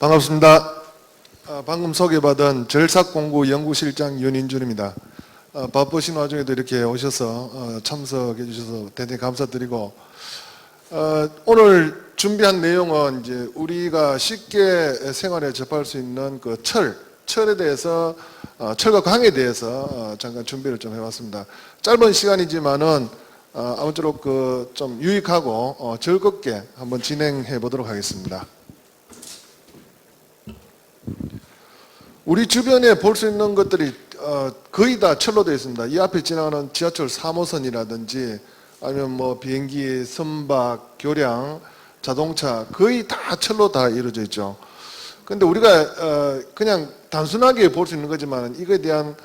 반갑습니다. 방금 소개받은 절삭공구 연구실장 윤인준입니다. 바쁘신 와중에도 이렇게 오셔서 참석해 주셔서 대단히 감사드리고, 오늘 준비한 내용은 이제 우리가 쉽게 생활에 접할 수 있는 그 철에 대해서, 철과 강에 대해서 잠깐 준비를 좀 해봤습니다. 짧은 시간이지만은 아무쪼록 좀 유익하고 즐겁게 한번 진행해 보도록 하겠습니다. 우리 주변에 볼 수 있는 것들이 거의 다 철로 되어 있습니다. 이 앞에 지나가는 지하철 3호선이라든지 아니면 뭐 비행기, 선박, 교량, 자동차 거의 다 철로 다 이루어져 있죠. 근데 우리가 그냥 단순하게 볼 수 있는 거지만 이거에 대한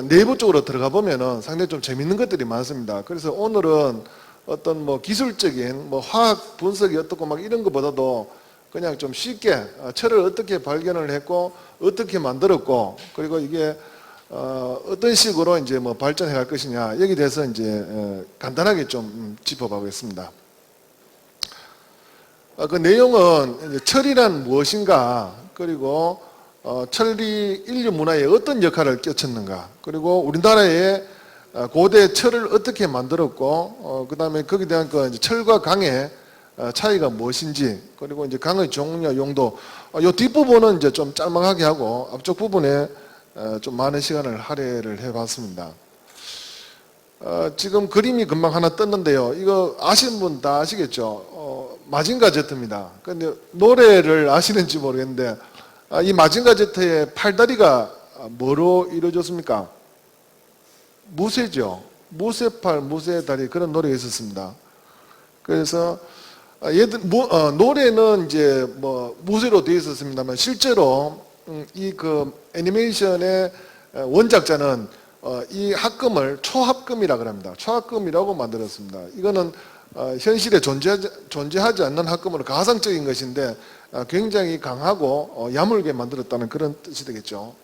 내부 쪽으로 들어가 보면은 상당히 좀 재밌는 것들이 많습니다. 그래서 오늘은 어떤 뭐 기술적인 뭐 화학 분석이 어떻고 막 이런 것보다도 그냥 좀 쉽게 철을 어떻게 발견을 했고 어떻게 만들었고 그리고 이게 어떤 식으로 이제 뭐 발전해 갈 것이냐 여기에 대해서 이제 간단하게 좀 짚어보겠습니다. 그 내용은 이제 철이란 무엇인가, 그리고 철이 인류 문화에 어떤 역할을 끼쳤는가, 그리고 우리나라의 고대 철을 어떻게 만들었고 그 다음에 거기에 대한 그 이제 철과 강의 차이가 무엇인지, 그리고 이제 강의 종류, 용도, 이 뒷부분은 이제 좀 짤막하게 하고 앞쪽 부분에 좀 많은 시간을 할애를 해봤습니다. 지금 그림이 금방 하나 떴는데요. 이거 아시는 분 다 아시겠죠? 마징가 제트입니다. 근데 노래를 아시는지 모르겠는데 이 마징가 제트의 팔다리가 뭐로 이루어졌습니까? 무쇠죠. 무쇠팔, 무쇠다리, 그런 노래가 있었습니다. 그래서 노래는 이제 뭐 무쇠로 되어 있었습니다만 실제로 이 그 애니메이션의 원작자는 이 합금을 초합금이라고 합니다. 초합금이라고 만들었습니다. 이거는 현실에 존재하지 않는 합금으로 가상적인 것인데 굉장히 강하고 야물게 만들었다는 그런 뜻이 되겠죠.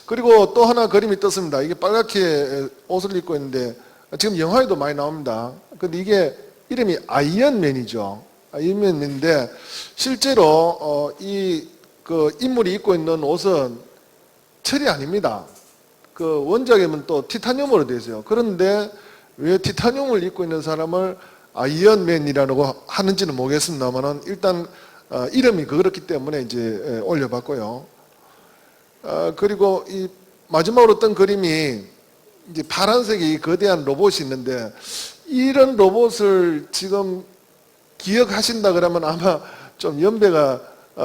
그리고 또 하나 그림이 떴습니다. 이게 빨갛게 옷을 입고 있는데 지금 영화에도 많이 나옵니다. 근데 이게 이름이 아이언맨이죠. 아이언맨인데 실제로 이 그 인물이 입고 있는 옷은 철이 아닙니다. 그 원작에는 또 티타늄으로 되어 있어요. 그런데 왜 티타늄을 입고 있는 사람을 아이언맨이라고 하는지는 모르겠습니다만은 일단 이름이 그렇기 때문에 이제 올려봤고요. 그리고 이 마지막으로 뜬 그림이 이제 파란색이 거대한 로봇이 있는데 이런 로봇을 지금 기억하신다 그러면 아마 좀 연배가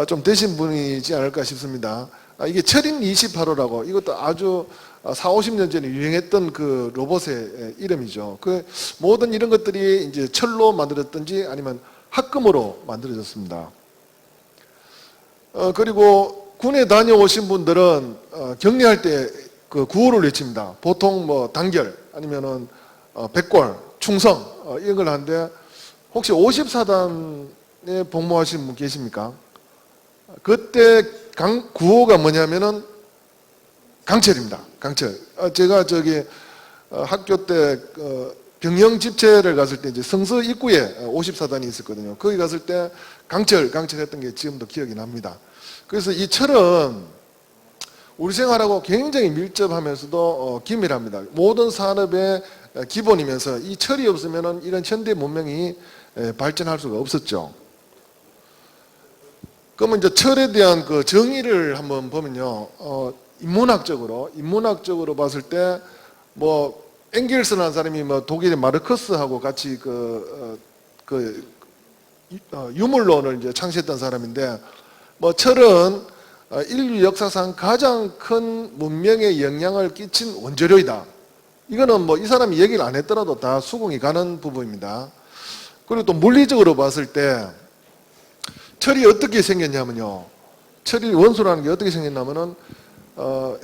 좀 되신 분이지 않을까 싶습니다. 이게 철인 28호라고, 이것도 아주 40-50년 전에 유행했던 그 로봇의 이름이죠. 그 모든 이런 것들이 이제 철로 만들어졌든지 아니면 합금으로 만들어졌습니다. 그리고 군에 다녀오신 분들은 격리할 때 그 구호를 외칩니다. 보통 뭐 단결 아니면은 백골, 충성 이런 걸 하는데 혹시 54단에 복무하신 분 계십니까? 그때 구호가 뭐냐면은 강철입니다. 강철. 제가 저기 학교 때 병영 집회를 갔을 때 이제 성서 입구에 54단이 있었거든요. 거기 갔을 때 강철 했던 게 지금도 기억이 납니다. 그래서 이 철은 우리 생활하고 굉장히 밀접하면서도 긴밀합니다. 모든 산업의 기본이면서 이 철이 없으면 이런 현대 문명이 발전할 수가 없었죠. 그러면 이제 철에 대한 그 정의를 한번 보면요, 인문학적으로 봤을 때 뭐 엥겔스라는 사람이 뭐 독일의 마르크스하고 같이 유물론을 이제 창시했던 사람인데, 뭐 철은 인류 역사상 가장 큰 문명에 영향을 끼친 원재료이다. 이거는 뭐 이 사람이 얘기를 안 했더라도 다 수긍이 가는 부분입니다. 그리고 또 물리적으로 봤을 때 철이 어떻게 생겼냐면요, 철이 원소라는 게 어떻게 생겼냐면은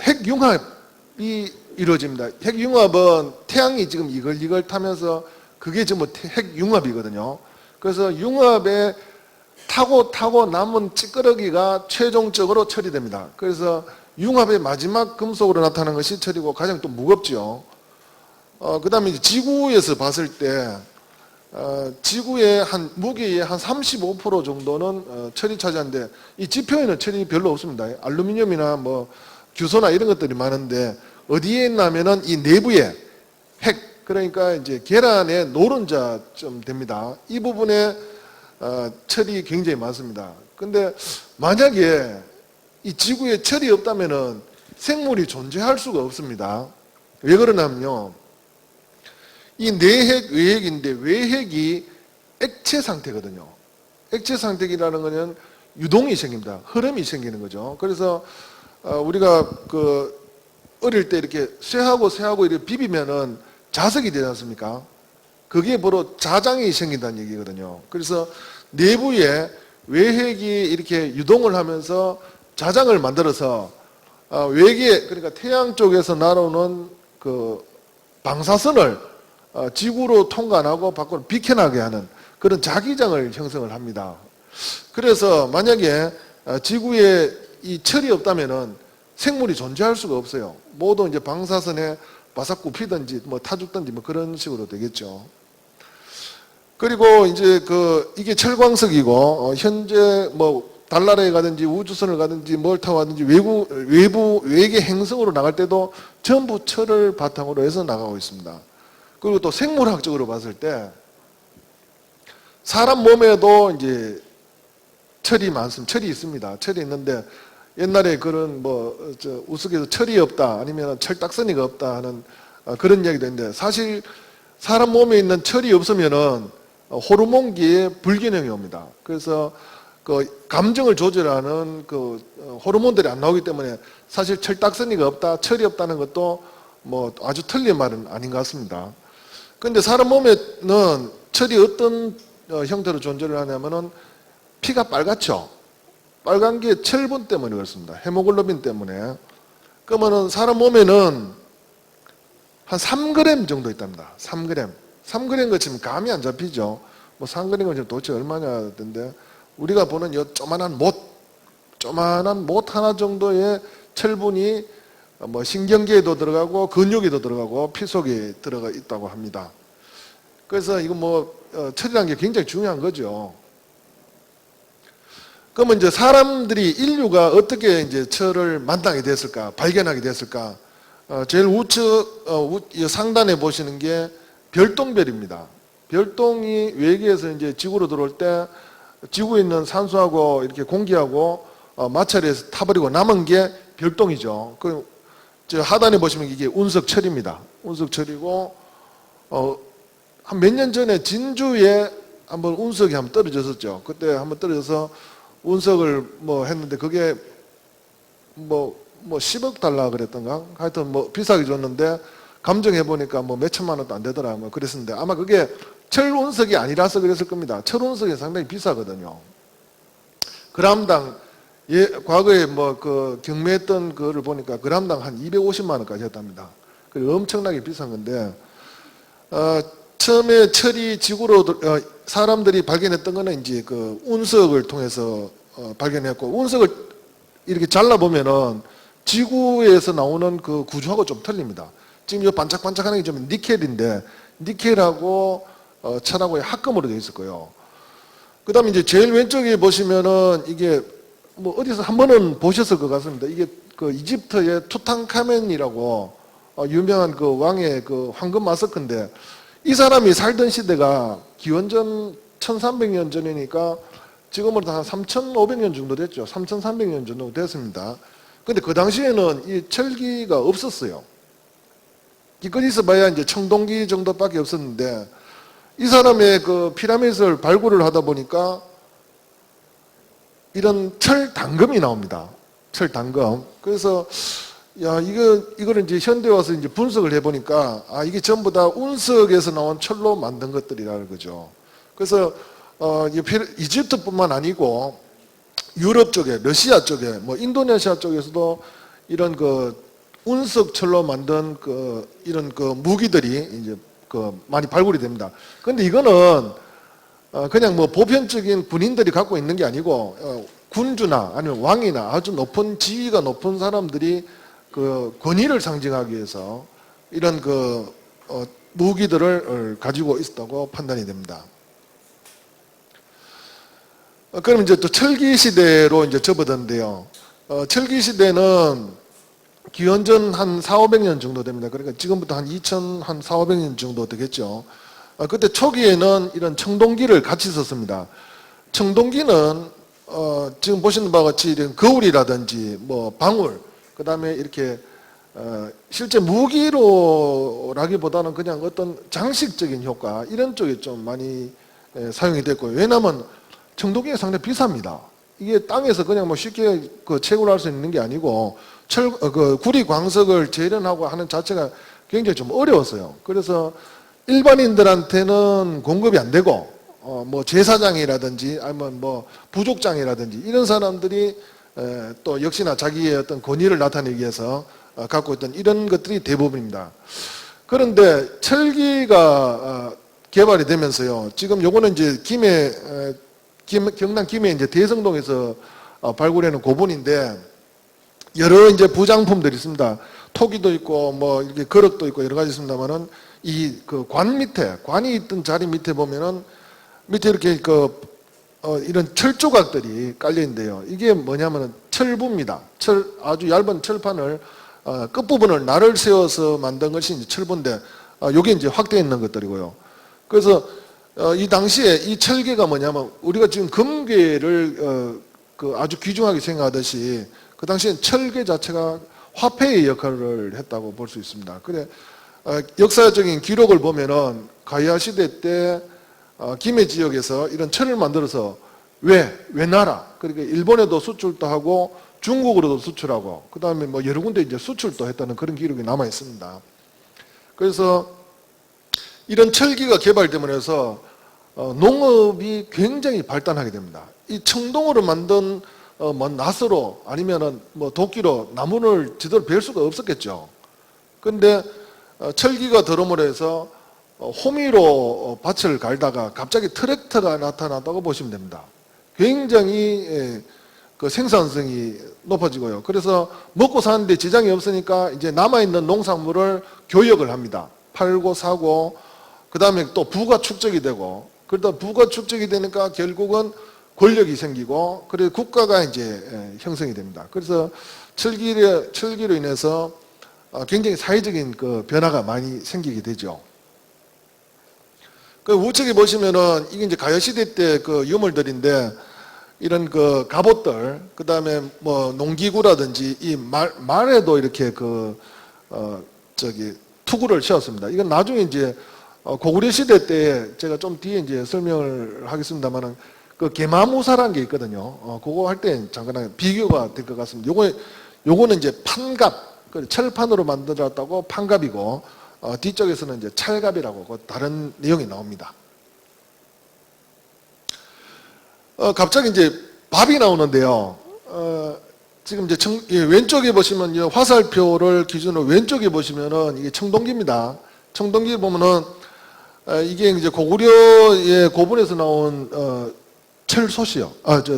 핵융합이 이루어집니다. 핵융합은 태양이 지금 이걸 타면서 그게 전부 핵융합이거든요. 그래서 융합에 타고 남은 찌끄러기가 최종적으로 철이 됩니다. 그래서 융합의 마지막 금속으로 나타나는 것이 철이고 가장 또 무겁죠. 그 다음에 지구에서 봤을 때 지구의 무게의 한 35% 정도는 철이 차지하는데 이 지표에는 철이 별로 없습니다. 알루미늄이나 뭐 규소나 이런 것들이 많은데 어디에 있냐면은 이 내부에 핵, 그러니까 이제 계란의 노른자쯤 됩니다. 이 부분에 철이 굉장히 많습니다. 근데 만약에 이 지구에 철이 없다면은 생물이 존재할 수가 없습니다. 왜 그러냐면요. 이 내핵, 외핵인데 외핵이 액체 상태거든요. 액체 상태라는 것은 유동이 생깁니다. 흐름이 생기는 거죠. 그래서 우리가 어릴 때 이렇게 쇠하고 이렇게 비비면은 자석이 되지 않습니까? 그게 바로 자장이 생긴다는 얘기거든요. 그래서 내부에 외핵이 이렇게 유동을 하면서 자장을 만들어서 외계, 그러니까 태양 쪽에서 날아오는 그 방사선을 지구로 통과 안 하고 밖으로 비켜나게 하는 그런 자기장을 형성을 합니다. 그래서 만약에 지구에 이 철이 없다면은 생물이 존재할 수가 없어요. 모두 이제 방사선에 바삭 굽히든지 뭐 타죽든지 뭐 그런 식으로 되겠죠. 그리고 이제 이게 철광석이고 현재 뭐 달나라에 가든지 우주선을 가든지 뭘 타고 가든지 외계 행성으로 나갈 때도 전부 철을 바탕으로 해서 나가고 있습니다. 그리고 또 생물학적으로 봤을 때 사람 몸에도 이제 철이 많습니다. 철이 있습니다. 철이 있는데 옛날에 그런 우스갯소리에서 철이 없다 아니면 철딱서니가 없다 하는 그런 이야기도 있는데 사실 사람 몸에 있는 철이 없으면은 호르몬기에 불균형이 옵니다. 그래서 감정을 조절하는 호르몬들이 안 나오기 때문에 사실 철딱서니가 없다, 철이 없다는 것도 뭐 아주 틀린 말은 아닌 것 같습니다. 근데 사람 몸에는 철이 어떤 형태로 존재를 하냐면은 피가 빨갛죠. 빨간 게 철분 때문에 그렇습니다. 헤모글로빈 때문에. 그러면은 사람 몸에는 한 3g 정도 있답니다. 3g. 3g 거 지금 감이 안 잡히죠. 뭐 3g은 지금 도대체 얼마냐던데 우리가 보는 요 조만한 못 하나 정도의 철분이 뭐 신경계에도 들어가고 근육에도 들어가고 피 속에 들어가 있다고 합니다. 그래서 이거 철이라는 게 굉장히 중요한 거죠. 그러면 이제 인류가 어떻게 이제 철을 만나게 됐을까, 발견하게 됐을까? 제일 우측 상단에 보시는 게 별똥별입니다. 별똥이 외계에서 이제 지구로 들어올 때 지구에 있는 산소하고 이렇게 공기하고 마찰해서 타버리고 남은 게 별똥이죠. 저 하단에 보시면 이게 운석철입니다. 운석철이고 한 몇 년 전에 진주에 한번 운석이 한번 떨어졌었죠. 그때 한번 떨어져서 운석을 했는데 그게 10억 달러 그랬던가 하여튼 비싸게 줬는데 감정해 보니까 몇 천만 원도 안 되더라 그랬었는데 아마 그게 철 운석이 아니라서 그랬을 겁니다. 철 운석이 상당히 비싸거든요. 그람당 과거에 경매했던 거를 보니까 그람당 한 250만 원까지 했답니다. 엄청나게 비싼 건데 처음에 철이 지구로 사람들이 발견했던 거는 이제 운석을 통해서 발견했고 운석을 이렇게 잘라보면은 지구에서 나오는 그 구조하고 좀 틀립니다. 지금 이 반짝반짝하는 게 좀 니켈인데 니켈하고 철하고의 합금으로 되어 있을 거예요. 그 다음에 이제 제일 왼쪽에 보시면은 이게 어디서 한 번은 보셨을 것 같습니다. 이게 이집트의 투탕카멘이라고 유명한 왕의 황금 마스크인데 이 사람이 살던 시대가 기원전 1300년 전이니까 지금으로 한 3500년 정도 됐죠. 3300년 정도 됐습니다. 근데 그 당시에는 이 철기가 없었어요. 기껏 있어봐야 이제 청동기 정도밖에 없었는데 이 사람의 피라미드를 발굴을 하다 보니까 이런 철 단검이 나옵니다. 철 단검. 그래서 이거를 이제 현대 와서 이제 분석을 해보니까 이게 전부 다 운석에서 나온 철로 만든 것들이라는 거죠. 그래서 이집트뿐만 아니고 유럽 쪽에, 러시아 쪽에, 인도네시아 쪽에서도 이런 운석 철로 만든 이런 무기들이 이제 많이 발굴이 됩니다. 그런데 이거는 그냥 보편적인 군인들이 갖고 있는 게 아니고 군주나 아니면 왕이나 아주 높은 지위가 높은 사람들이 권위를 상징하기 위해서 이런 무기들을 가지고 있었다고 판단이 됩니다. 그럼 이제 또 철기 시대로 이제 접어드는데요. 철기 시대는 기원전 한 4,500년 정도 됩니다. 그러니까 지금부터 한 4,500년 정도 되겠죠. 그때 초기에는 이런 청동기를 같이 썼습니다. 청동기는 지금 보시는 바와 같이 이런 거울이라든지 뭐 방울, 그 다음에 이렇게 실제 무기로라기보다는 그냥 어떤 장식적인 효과 이런 쪽에 좀 많이 사용이 됐고요. 왜냐하면 청동기가 상당히 비쌉니다. 이게 땅에서 그냥 뭐 쉽게 채굴할 수 있는 게 아니고 구리 광석을 재련하고 하는 자체가 굉장히 좀 어려웠어요. 그래서 일반인들한테는 공급이 안 되고 뭐 제사장이라든지 아니면 뭐 부족장이라든지 이런 사람들이 또 역시나 자기의 어떤 권위를 나타내기 위해서 갖고 있던 이런 것들이 대부분입니다. 그런데 철기가 개발이 되면서요. 지금 요거는 이제 경남 김해 이제 대성동에서 발굴해낸 고분인데 여러 이제 부장품들이 있습니다. 토기도 있고 뭐 이렇게 그릇도 있고 여러 가지 있습니다만은 이 그 관 밑에 관이 있던 자리 밑에 보면은 밑에 이렇게 이런 철 조각들이 깔려 있는데요. 이게 뭐냐면은 철부입니다. 아주 얇은 철판을 끝부분을 날을 세워서 만든 것이 이제 철부인데 요게 이제 확대해 있는 것들이고요. 그래서 이 당시에 이 철계가 뭐냐면 우리가 지금 금괴를 아주 귀중하게 생각하듯이 그 당시엔 철계 자체가 화폐의 역할을 했다고 볼 수 있습니다. 그래 역사적인 기록을 보면은 가야 시대 때 김해 지역에서 이런 철을 만들어서 외나라 그러니까 일본에도 수출도 하고 중국으로도 수출하고 그 다음에 뭐 여러 군데 이제 수출도 했다는 그런 기록이 남아 있습니다. 그래서 이런 철기가 개발되면서 해서 농업이 굉장히 발달하게 됩니다. 이 청동으로 만든 뭐 낫으로 아니면은 뭐 도끼로 나무를 제대로 벨 수가 없었겠죠. 그런데 철기가 들어옴으로 해서 호미로 밭을 갈다가 갑자기 트랙터가 나타났다고 보시면 됩니다. 굉장히 그 생산성이 높아지고요. 그래서 먹고 사는데 지장이 없으니까 이제 남아있는 농산물을 교역을 합니다. 팔고 사고 그 다음에 또 부가 축적이 되고 그러다 부가 축적이 되니까 결국은 권력이 생기고 그래서 국가가 이제 형성이 됩니다. 그래서 철기로 인해서 굉장히 사회적인 그 변화가 많이 생기게 되죠. 그 우측에 보시면은 이게 이제 가요시대 때 그 유물들인데 이런 그 갑옷들, 그 다음에 뭐 농기구라든지 이 말에도 이렇게 투구를 씌웠습니다. 이건 나중에 이제 고구려 시대 때 제가 좀 뒤에 이제 설명을 하겠습니다만은 그 개마무사라는 게 있거든요. 그거 할 때 잠깐 비교가 될 것 같습니다. 요거는 이제 판갑, 철판으로 만들었다고 판갑이고 뒤쪽에서는 이제 찰갑이라고 다른 내용이 나옵니다. 갑자기 이제 밥이 나오는데요. 지금 이제 왼쪽에 보시면 화살표를 기준으로 왼쪽에 보시면은 이게 청동기입니다. 청동기 보면은 이게 이제 고구려의 고분에서 나온 철솥이요.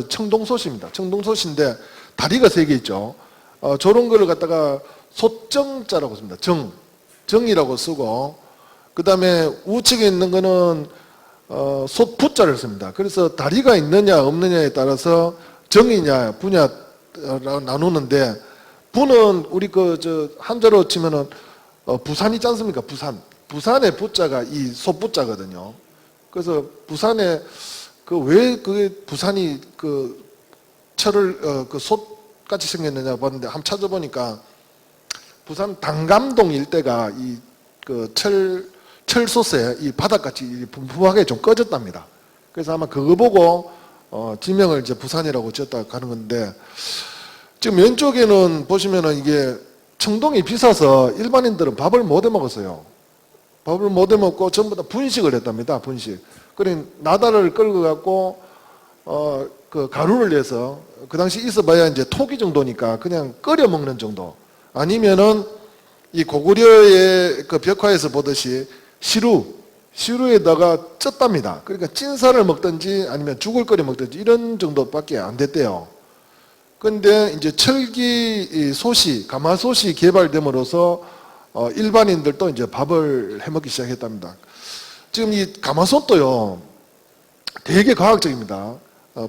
청동솥입니다. 청동솥인데 다리가 3개 있죠. 저런 거를 갖다가 솥정자라고 씁니다. 정이라고 쓰고 그 다음에 우측에 있는 거는 솥부자를 씁니다. 그래서 다리가 있느냐 없느냐에 따라서 정이냐 부냐라고 나누는데 부는 우리 한자로 치면은 부산 있지 않습니까? 부산의 부자가 이 솥부자거든요. 그래서 부산에 왜 그게 부산이 철을 솥같이 생겼느냐 봤는데 한번 찾아보니까 부산 당감동 일대가 이 철솥에 이 바닥같이 분포하게 좀 꺼졌답니다. 그래서 아마 그거 보고 지명을 이제 부산이라고 지었다 가는 건데 지금 왼쪽에는 보시면은 이게 청동이 비싸서 일반인들은 밥을 못 해 먹었어요. 밥을 못 해 먹고 전부 다 분식을 했답니다. 분식. 그래 나다를 끌고 갖고 그 가루를 내서 그 당시 있어봐야 이제 토기 정도니까 그냥 끓여 먹는 정도. 아니면은 이 고구려의 그 벽화에서 보듯이 시루에다가 쪘답니다. 그러니까 찐살을 먹든지 아니면 죽을 끓여 먹든지 이런 정도밖에 안 됐대요. 근데 이제 철기 솥이 가마솥이 개발됨으로써 일반인들도 이제 밥을 해먹기 시작했답니다. 지금 이 가마솥도요, 되게 과학적입니다.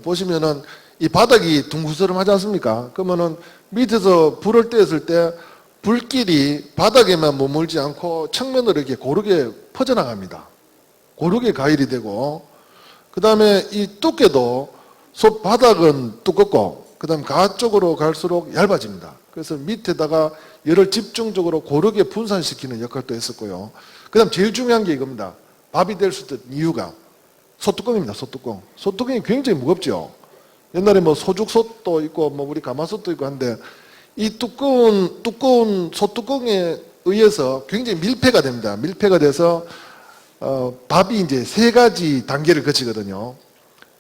보시면은 이 바닥이 둥그스름하지 않습니까? 그러면은 밑에서 불을 떼었을 때 불길이 바닥에만 머물지 않고 측면으로 이렇게 고르게 퍼져나갑니다. 고르게 가열이 되고, 그 다음에 이 두께도 솥 바닥은 두껍고, 그 다음 가 쪽으로 갈수록 얇아집니다. 그래서 밑에다가 열을 집중적으로 고르게 분산시키는 역할도 했었고요. 그 다음 제일 중요한 게 이겁니다. 밥이 될 수 있는 이유가 솥뚜껑입니다. 솥뚜껑. 솥뚜껑이 굉장히 무겁죠. 옛날에 뭐 소죽솥도 있고 뭐 우리 가마솥도 있고 한데 이 두꺼운 솥뚜껑에 의해서 굉장히 밀폐가 됩니다. 밀폐가 돼서 밥이 이제 세 가지 단계를 거치거든요.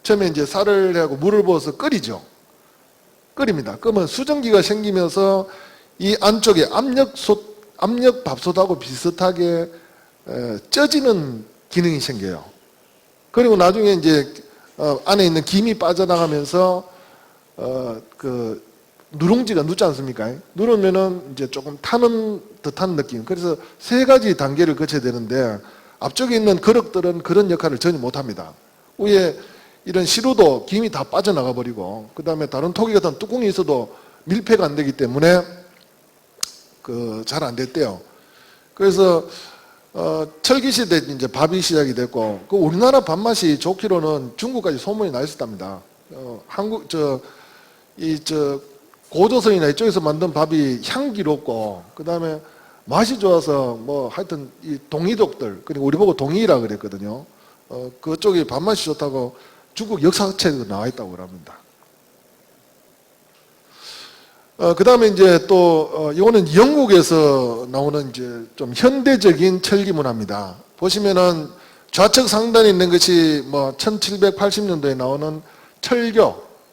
처음에 이제 쌀을 하고 물을 부어서 끓이죠. 끓입니다. 그러면 수증기가 생기면서 이 안쪽에 압력 밥솥하고 비슷하게 쪄지는 기능이 생겨요. 그리고 나중에 이제 안에 있는 김이 빠져나가면서 그 누룽지가 눕지 않습니까? 누르면은 이제 조금 타는 듯한 느낌. 그래서 세 가지 단계를 거쳐야 되는데 앞쪽에 있는 그릇들은 그런 역할을 전혀 못합니다. 위에 이런 시루도 김이 다 빠져나가 버리고 그 다음에 다른 토기 같은 뚜껑이 있어도 밀폐가 안 되기 때문에 잘 안 됐대요. 그래서 철기 시대 이제 밥이 시작이 됐고 그 우리나라 밥맛이 좋기로는 중국까지 소문이 나 있었답니다. 고조선이나 이쪽에서 만든 밥이 향기롭고 그 다음에 맛이 좋아서 뭐 하여튼 이 동이족들 그리고 우리 보고 동이라 그랬거든요. 그쪽이 밥맛이 좋다고 중국 역사책에 나와 있다고 합니다. 그 다음에 이제 또 이거는 영국에서 나오는 이제 좀 현대적인 철기 문화입니다. 보시면은 좌측 상단에 있는 것이 뭐 1780년도에 나오는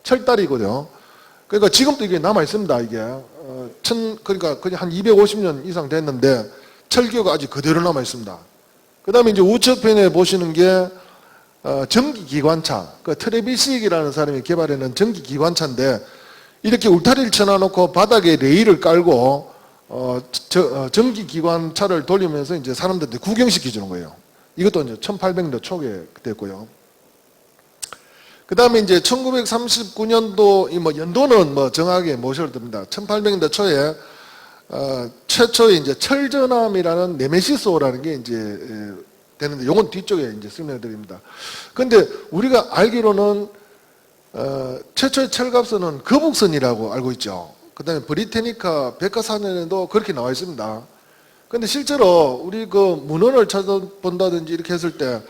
철다리거든요. 그러니까 지금도 이게 남아 있습니다. 이게 그러니까 그냥 한 250년 이상 됐는데 철교가 아직 그대로 남아 있습니다. 그 다음에 이제 우측편에 보시는 게 전기기관차, 그 트레비식이라는 사람이 개발해낸 전기기관차인데 이렇게 울타리를 쳐놔놓고 바닥에 레일을 깔고 전기기관차를 돌리면서 이제 사람들한테 구경시켜 주는 거예요. 이것도 이제 1800년도 초에 됐고요. 그 다음에 이제 1939년도 뭐 연도는 뭐 정확하게 모셔도 됩니다. 1800년도 초에 최초의 이제 철전함이라는 네메시스호라는 게 이제 되는데 요건 뒤쪽에 이제 설명드립니다. 그런데 우리가 알기로는 최초의 철갑선은 거북선이라고 알고 있죠. 그 다음에 브리테니카 백과사전에도 그렇게 나와 있습니다. 그런데 실제로 우리 그 문헌을 찾아본다든지 이렇게 했을 때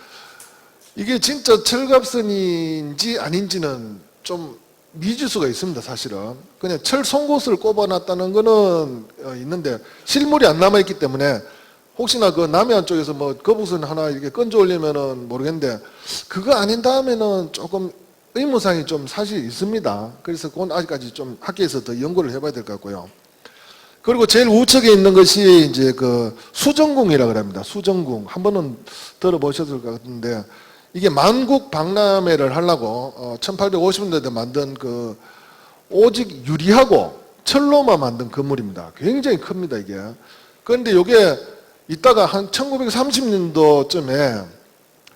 이게 진짜 철갑선인지 아닌지는 좀 미지수가 있습니다. 사실은 그냥 철 송곳을 꼽아놨다는 거는 있는데 실물이 안 남아있기 때문에 혹시나 그 남해안 쪽에서 뭐 거북선 하나 이렇게 건져 올리면은 모르겠는데 그거 아닌 다음에는 조금 의무상이 좀 사실 있습니다. 그래서 그건 아직까지 좀 학계에서 더 연구를 해봐야 될 것 같고요. 그리고 제일 우측에 있는 것이 이제 그 수정궁이라고 합니다. 수정궁 한 번은 들어보셨을 것 같은데 이게 만국 박람회를 하려고 1850년대에 만든 그 오직 유리하고 철로만 만든 건물입니다. 굉장히 큽니다 이게. 그런데 이게 이따가 한 1930년도쯤에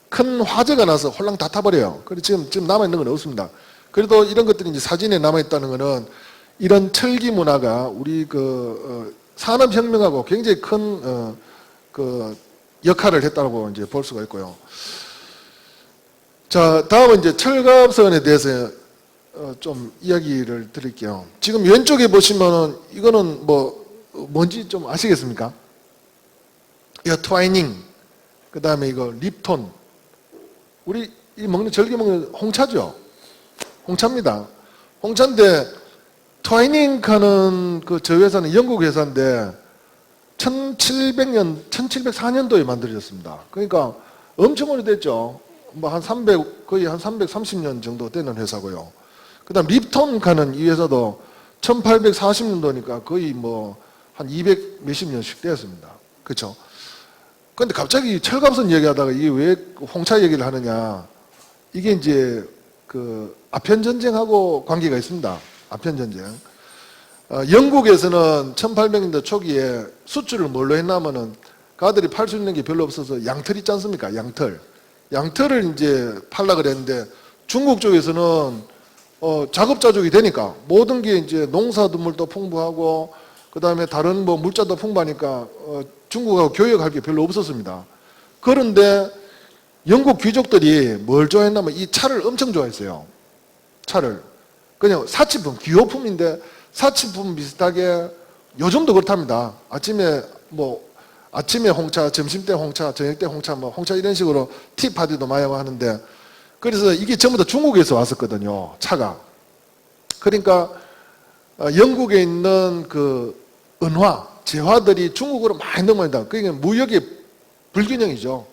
큰 화재가 나서 홀랑 다 타버려요. 그래서 지금 남아있는 건 없습니다. 그래도 이런 것들이 이제 사진에 남아있다는 거는 이런 철기 문화가 우리 산업혁명하고 굉장히 큰 역할을 했다고 이제 볼 수가 있고요. 자, 다음은 이제 철갑선에 대해서 좀 이야기를 드릴게요. 지금 왼쪽에 보시면은 이거는 뭔지 좀 아시겠습니까? 이거 트와이닝, 그 다음에 이거 립톤. 우리 즐겨 먹는 홍차죠? 홍차입니다. 홍차인데 트와이닝카는 저 회사는 영국 회사인데 1704년도에 만들어졌습니다. 그러니까 엄청 오래됐죠. 거의 한 330년 정도 되는 회사고요. 그 다음 립톤카는 이 회사도 1840년도니까 거의 한 200 몇십 년씩 되었습니다. 그렇죠? 근데 갑자기 철갑선 얘기하다가 이게 왜 홍차 얘기를 하느냐. 이게 이제 아편 전쟁하고 관계가 있습니다. 아편 전쟁. 영국에서는 1800년대 초기에 수출을 뭘로 했냐면은 가들이 팔 수 있는 게 별로 없어서 양털 있지 않습니까? 양털. 양털을 이제 팔라 그랬는데 중국 쪽에서는 자급자족이 되니까 모든 게 이제 농사동물도 풍부하고 그 다음에 다른 뭐 물자도 풍부하니까 중국하고 교역할 게 별로 없었습니다. 그런데 영국 귀족들이 뭘 좋아했냐면 이 차를 엄청 좋아했어요. 차를. 그냥 사치품, 기호품인데 사치품 비슷하게 요즘도 그렇답니다. 아침에 홍차, 점심 때 홍차, 저녁 때 홍차, 뭐 홍차 이런 식으로 티 파티도 많이 하는데 그래서 이게 전부 다 중국에서 왔었거든요. 차가. 그러니까 영국에 있는 그 은화, 재화들이 중국으로 많이 넘어온다. 그게 무역의 불균형이죠.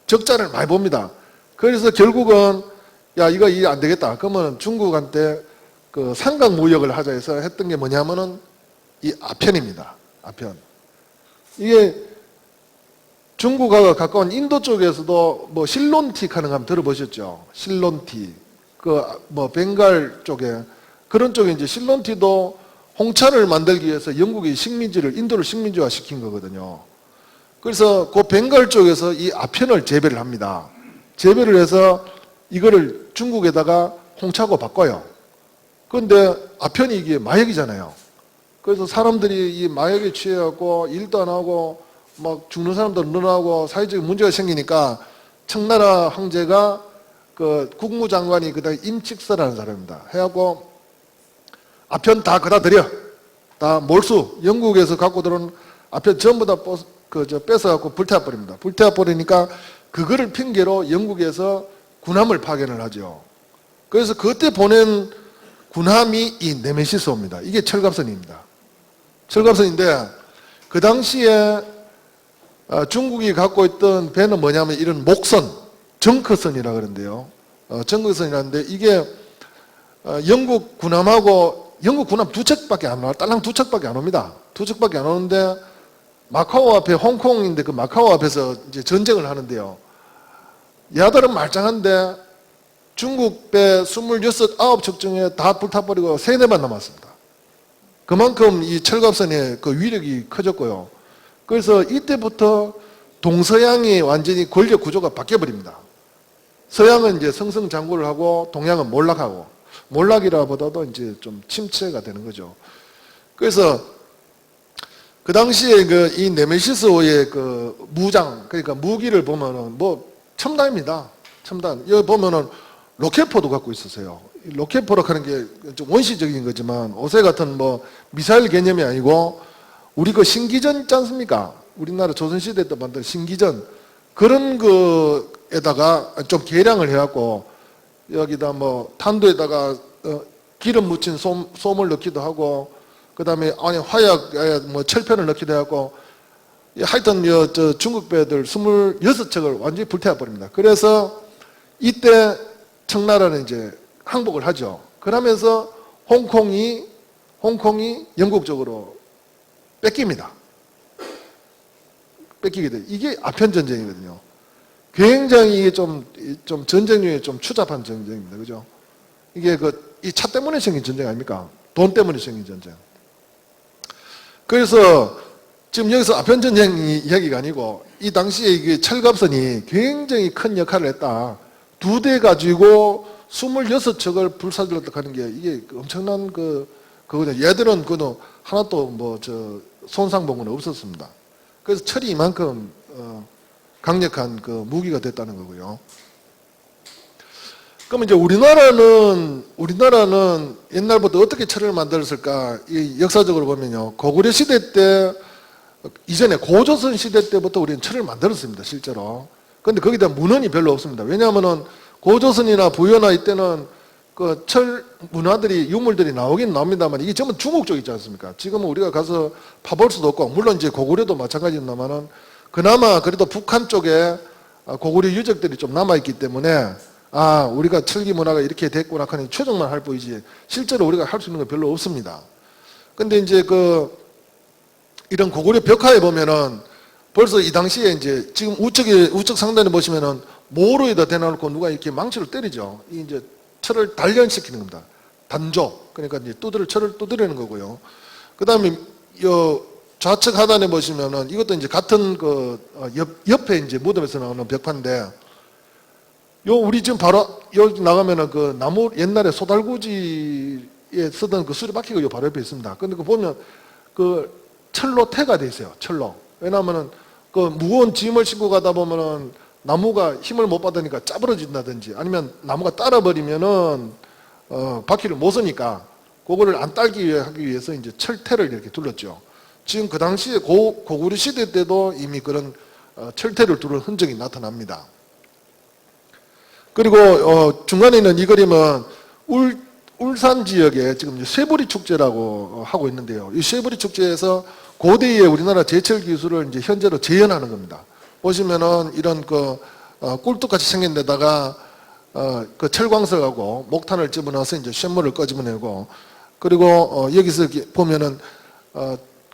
적자를 많이 봅니다. 그래서 결국은 야 이거 일 안 되겠다. 그러면 중국한테 그 삼각 무역을 하자 해서 했던 게 뭐냐면은 이 아편입니다. 아편. 이게 중국하고 가까운 인도 쪽에서도 뭐 실론티 하는 거 한번 들어보셨죠? 실론티. 그 뭐 벵갈 쪽에 그런 쪽에 이제 실론티도 홍차를 만들기 위해서 영국이 식민지를 인도를 식민지화 시킨 거거든요. 그래서 그 벵갈 쪽에서 이 아편을 재배를 합니다. 재배를 해서 이거를 중국에다가 홍차고 바꿔요. 그런데 아편이 이게 마약이잖아요. 그래서 사람들이 이 마약에 취해갖고 일도 안 하고 막 죽는 사람도 늘어나고 사회적인 문제가 생기니까 청나라 황제가 그 국무장관이 그다음에 임칙서라는 사람입니다. 해갖고 아편 다 그다 드려. 다 몰수. 영국에서 갖고 들어온 아편 전부 다 뺏어갖고 불태워버립니다. 불태워버리니까 그거를 핑계로 영국에서 군함을 파견을 하죠. 그래서 그때 보낸 군함이 이 네메시스호입니다. 이게 철갑선입니다. 철갑선인데 그 당시에 중국이 갖고 있던 배는 뭐냐면 이런 목선, 정크선이라 그러는데요. 정크선이라는데 이게 영국 군함하고 영국 군함 두 척밖에 안 와요. 딸랑 두 척밖에 안 옵니다. 두 척밖에 안 오는데 마카오 앞에 홍콩인데 그 마카오 앞에서 이제 전쟁을 하는데요. 야들은 말짱한데 중국 배 26, 9척 중에 다 불타버리고 3, 4만 남았습니다. 그만큼 이 철갑선의 그 위력이 커졌고요. 그래서 이때부터 동서양이 완전히 권력 구조가 바뀌어버립니다. 서양은 이제 승승장구를 하고 동양은 몰락하고 몰락이라보다도 이제 좀 침체가 되는 거죠. 그래서 그 당시에 그 이 네메시스호의 그 무장 그러니까 무기를 보면은 뭐 첨단입니다. 첨단. 여기 보면은 로켓포도 갖고 있었어요. 로켓포로 하는 게 좀 원시적인 거지만 오세 같은 뭐 미사일 개념이 아니고 우리 그 신기전 있지 않습니까? 우리나라 조선시대 때 만든 신기전 그런 거에다가 좀 개량을 해갖고 여기다 뭐 탄도에다가 기름 묻힌 솜을 넣기도 하고 그 다음에 안에 화약 뭐 철편을 넣기도 하고 하여튼 저 중국 배들 26척을 완전히 불태워버립니다. 그래서 이때 청나라는 이제 항복을 하죠. 그러면서 홍콩이 영국 쪽으로 뺏깁니다. 뺏기게 돼. 이게 아편 전쟁이거든요. 굉장히 이게 좀 전쟁 중에 좀 추잡한 전쟁입니다. 그죠? 이게 이 차 때문에 생긴 전쟁 아닙니까? 돈 때문에 생긴 전쟁. 그래서 지금 여기서 아편 전쟁 이야기가 아니고 이 당시에 이게 철갑선이 굉장히 큰 역할을 했다. 2대 가지고 26척을 불사질렀다 하는 게 이게 엄청난 그거죠. 얘들은 하나도 뭐 손상 본 건 없었습니다. 그래서 철이 이만큼 강력한 그 무기가 됐다는 거고요. 그러면 이제 우리나라는 옛날부터 어떻게 철을 만들었을까? 이 역사적으로 보면요. 고구려 시대 때 이전에 고조선 시대 때부터 우리는 철을 만들었습니다. 실제로. 그런데 거기다 문헌이 별로 없습니다. 왜냐하면은 고조선이나 부여나 이때는 그 철 문화들이 유물들이 나오긴 나옵니다만 이게 전부 중국 쪽 있지 않습니까? 지금은 우리가 가서 파볼 수도 없고 물론 이제 고구려도 마찬가지입니다만은 그나마 그래도 북한 쪽에 고구려 유적들이 좀 남아있기 때문에 우리가 철기 문화가 이렇게 됐구나 하는 추정만 할 뿐이지 실제로 우리가 할 수 있는 건 별로 없습니다. 근데 이제 이런 고구려 벽화에 보면은 벌써 이 당시에 이제 지금 우측 상단에 보시면은 모루에다 대놔놓고 누가 이렇게 망치를 때리죠. 이 이제 철을 단련시키는 겁니다. 단조. 그러니까 이제 철을 두드리는 거고요. 그 다음에 좌측 하단에 보시면은 이것도 이제 같은 옆에 이제 무덤에서 나오는 벽화인데, 우리 지금 바로 여기 나가면은 그 나무 옛날에 소달구지에 쓰던 그 수레바퀴가 요 바로 옆에 있습니다. 근데 그 보면 그 철로 태가 돼 있어요. 철로. 왜냐하면은 그 무거운 짐을 싣고 가다 보면은 나무가 힘을 못 받으니까 짜부러진다든지 아니면 나무가 따라버리면은 바퀴를 못 서니까 그거를 안 딸기 하기 위해서 이제 철태를 이렇게 둘렀죠. 지금 그 당시에 고구려 시대 때도 이미 그런 철퇴를 두른 흔적이 나타납니다. 그리고 중간에 있는 이 그림은 울산 지역에 지금 쇠보리 축제라고 하고 있는데요. 이 쇠보리 축제에서 고대의 우리나라 제철 기술을 이제 현재로 재현하는 겁니다. 보시면은 이런 꿀뚝같이 생긴 데다가 그 철광석하고 목탄을 집어넣어서 이제 쇳물을 꺼집어내고, 그리고 여기서 보면은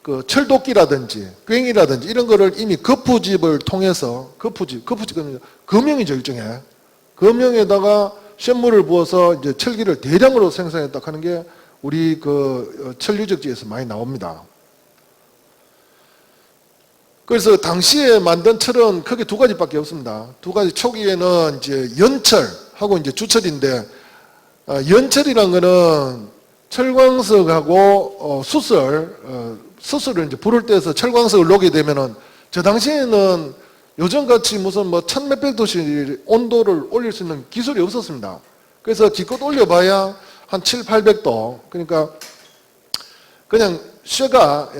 그 철도끼라든지 괭이라든지 이런 거를 이미 거푸집을 통해서 거푸집은 금형이죠. 일종의 금형에다가 쇳물을 부어서 이제 철기를 대량으로 생산했다 하는 게 우리 그 철유적지에서 많이 나옵니다. 그래서 당시에 만든 철은 크게 두 가지밖에 없습니다. 두 가지. 초기에는 이제 연철하고 이제 주철인데, 연철이란 거는 철광석하고 수슬을 이제 불을 떼서 철광석을 녹게 되면은, 저 당시에는 요즘같이 무슨 뭐 1000몇백 도씨 온도를 올릴 수 있는 기술이 없었습니다. 그래서 기껏 올려봐야 한 700~800도. 그러니까 그냥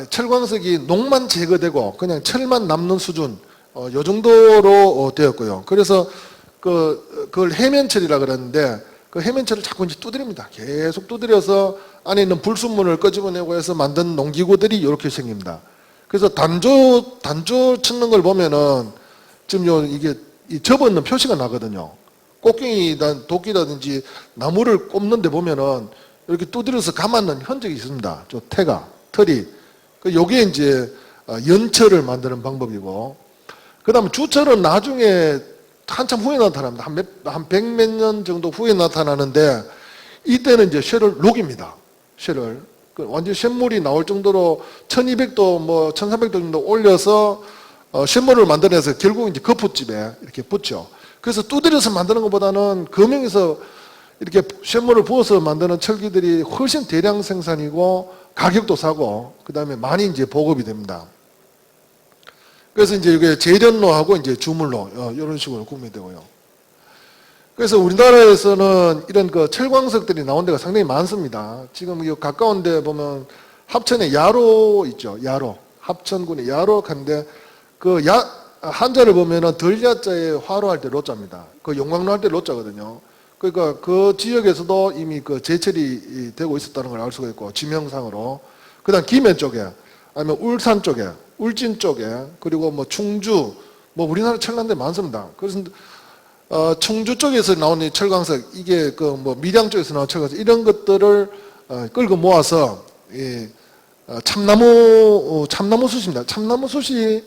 철광석이 녹만 제거되고 그냥 철만 남는 수준, 요 정도로 되었고요. 그래서 그걸 해면철이라 그러는데, 그 해면철을 자꾸 이제 두드립니다. 계속 두드려서 안에 있는 불순물을 끄집어내고 해서 만든 농기구들이 이렇게 생깁니다. 그래서 단조 쳤는 걸 보면은 지금 이게 접어있는 표시가 나거든요. 꽃갱이든 도끼라든지 나무를 꼽는 데 보면은 이렇게 두드려서 감았는 흔적이 있습니다. 저 털이. 요게 이제 연철을 만드는 방법이고, 그 다음에 주철은 나중에 한참 후에 나타납니다. 한 100몇 년 정도 후에 나타나는데, 이때는 이제 쇠를 녹입니다. 쇠를. 완전 쇳물이 나올 정도로 1200도, 뭐 1300도 정도 올려서 쇳물을 만들어내서 결국 이제 거푸집에 이렇게 붙죠. 그래서 두드려서 만드는 것보다는 금형에서 이렇게 쇳물을 부어서 만드는 철기들이 훨씬 대량 생산이고 가격도 싸고, 그 다음에 많이 이제 보급이 됩니다. 그래서 이제 이게 재련로하고 이제 주물로 이런 식으로 구매되고요. 그래서 우리나라에서는 이런 철광석들이 나온 데가 상당히 많습니다. 지금 이 가까운 데 보면 합천에 야로 있죠. 야로. 합천군의 야로인데 한자를 보면은 덜야자에 화로할 때 로자입니다. 용광로 할 때 로자거든요. 그러니까 그 지역에서도 이미 제철이 되고 있었다는 걸 알 수가 있고, 지명상으로. 그 다음 김해 쪽에, 아니면 울산 쪽에, 울진 쪽에, 그리고 뭐 충주, 뭐 우리나라 철난데 많습니다. 그래서 충주 쪽에서 나온 이 철광석, 이게 뭐 밀양 쪽에서 나온 철광석, 이런 것들을 끌고 모아서 참나무 숯입니다. 참나무 숯이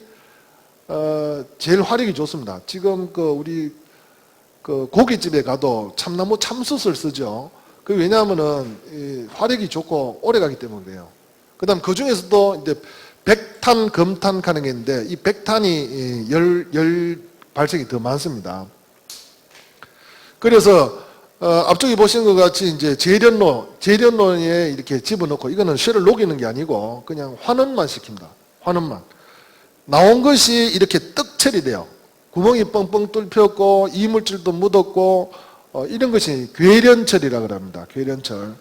제일 화력이 좋습니다. 지금 우리 고깃집에 가도 참나무 참숯을 쓰죠. 왜냐하면은 화력이 좋고 오래가기 때문에 그래요. 그 다음 그 중에서도 이제 백탄, 금탄 하는 게 있는데, 이 백탄이 열 발생이 더 많습니다. 그래서 앞쪽에 보시는 것 같이 이제 재련로에 이렇게 집어넣고, 이거는 쇠를 녹이는 게 아니고 그냥 환원만 시킵니다. 환원만. 나온 것이 이렇게 떡철이 돼요. 구멍이 뻥뻥 뚫혔고 이물질도 묻었고, 이런 것이 괴련철이라고 합니다. 괴련철.